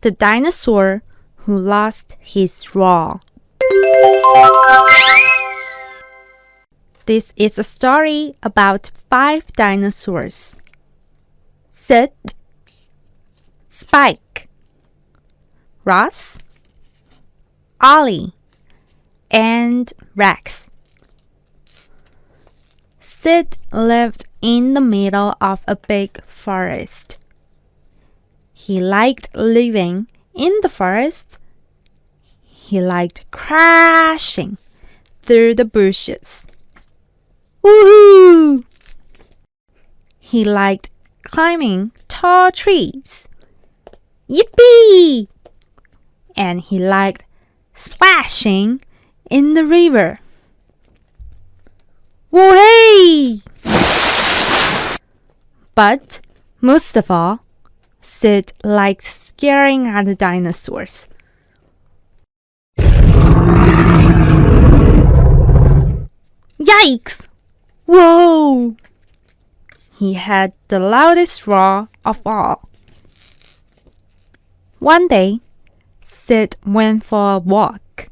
The Dinosaur Who Lost His Roar. This is a story about 5 dinosaurs. Sid, Spike, Ross, Ollie, and Rex. Sid lived in the middle of a big forest. He liked living in the forest. He liked crashing through the bushes. Woohoo! He liked climbing tall trees. Yippee! And he liked splashing in the river. Whoa-hey! But most of all, Sid liked scaring at the dinosaurs. Yikes! Whoa! He had the loudest roar of all. One day, Sid went for a walk.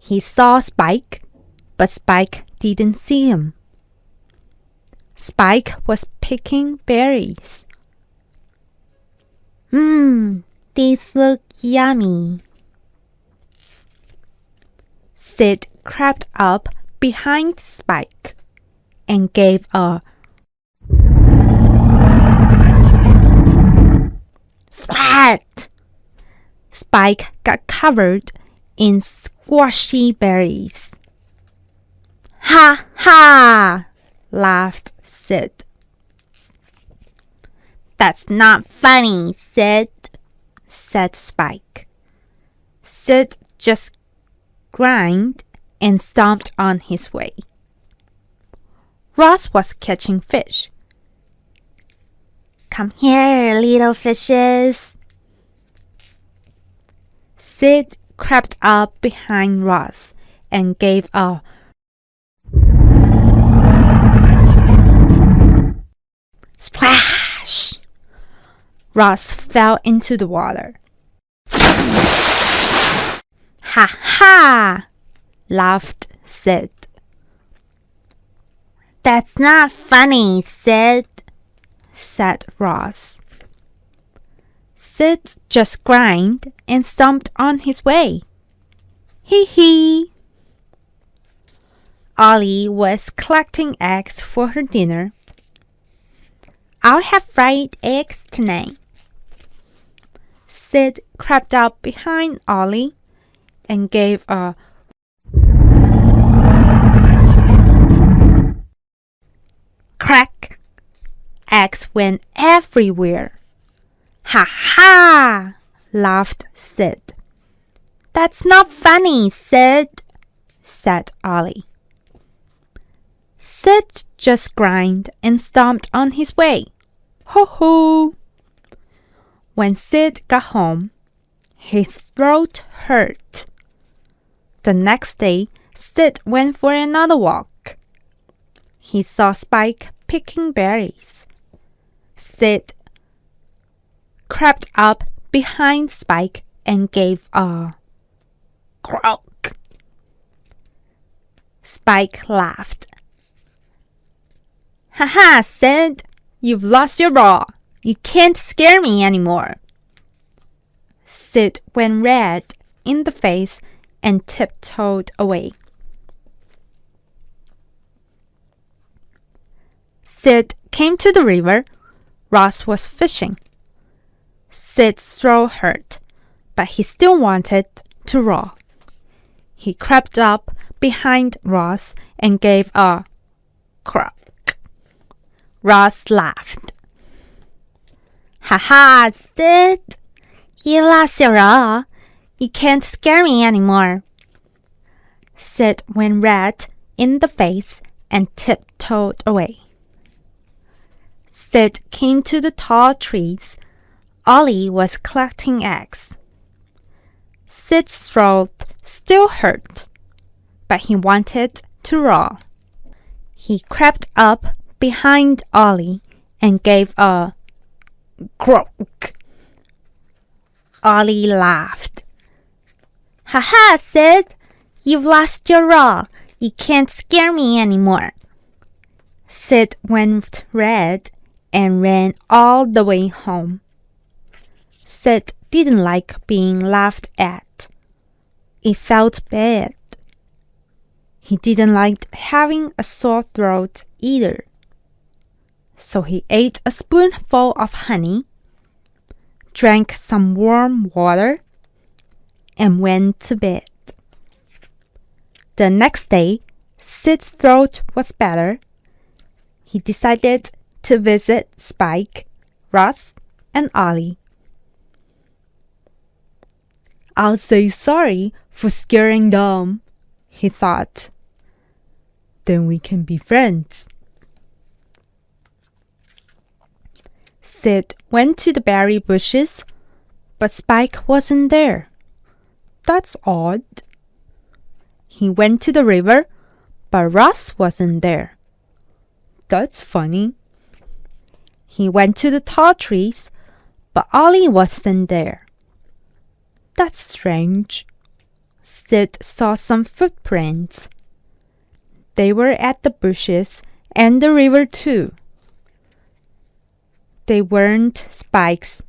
He saw Spike, but Spike didn't see him. Spike was picking berries. These look yummy. Sid crept up behind Spike and gave a splat. Spike got covered in squashy berries. Ha ha! Laughed Sid. That's not funny, Sid, said Spike. Sid just grinned and stomped on his way. Ross was catching fish. Come here, little fishes. Sid crept up behind Ross and gave a splash! Ross fell into the water. Ha ha! Laughed Sid. That's not funny, Sid, said Ross. Sid just grinned and stomped on his way. Hee hee! Ollie was collecting eggs for her dinner. I'll have fried eggs tonight. Sid crept up behind Ollie and gave a crack. Eggs went everywhere. Ha ha! Laughed Sid. That's not funny, Sid, said Ollie. Sid just grinned and stomped on his way. Ho ho! When Sid got home, his throat hurt. The next day, Sid went for another walk. He saw Spike picking berries. Sid crept up behind Spike and gave a croak. Spike laughed. Haha, Sid, you've lost your roar. You can't scare me anymore. Sid went red in the face and tiptoed away. Sid came to the river. Ross was fishing. Sid's throat hurt, but he still wanted to roar. He crept up behind Ross and gave a croak. Ross laughed. Ha-ha, Sid! You lost your roar. You can't scare me anymore. Sid went red in the face and tiptoed away. Sid came to the tall trees. Ollie was collecting eggs. Sid's throat still hurt, but he wanted to roar. He crept up behind Ollie and gave a Croak. Ollie laughed. Ha ha, Sid! You've lost your roll. You can't scare me anymore. Sid went red and ran all the way home. Sid didn't like being laughed at. It felt bad. He didn't like having a sore throat either. So he ate a spoonful of honey, drank some warm water, and went to bed. The next day, Sid's throat was better. He decided to visit Spike, Ross, and Ollie. I'll say sorry for scaring them, he thought. Then we can be friends. Sid went to the berry bushes, but Spike wasn't there. That's odd. He went to the river, but Ross wasn't there. That's funny. He went to the tall trees, but Ollie wasn't there. That's strange. Sid saw some footprints. They were at the bushes and the river too. They weren't Spike's.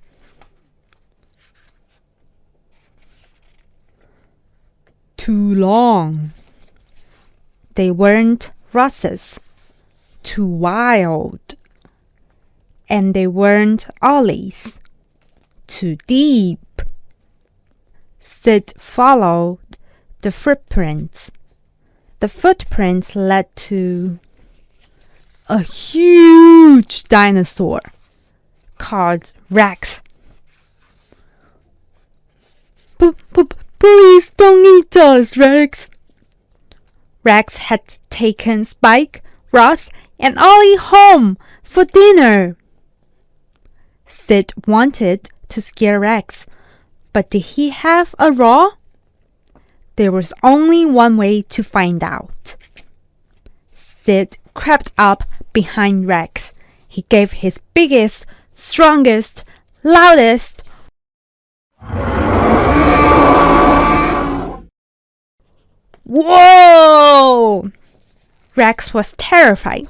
Too long. They weren't Ross's. Too wild. And they weren't Ollie's. Too deep. Sid followed the footprints. The footprints led to a huge dinosaur called Rex. Please don't eat us, Rex. Rex had taken Spike, Ross, and Ollie home for dinner. Sid wanted to scare Rex, but did he have a raw? There was only one way to find out. Sid crept up behind Rex. He gave his biggest, strongest, loudest "Whoa!" Rex was terrified.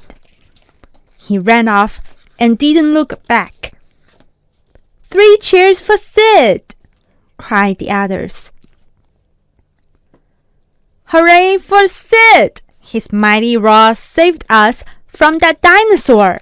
He ran off and didn't look back. 3 cheers for Sid! Cried the others. Hooray for Sid! His mighty roar saved us from that dinosaur!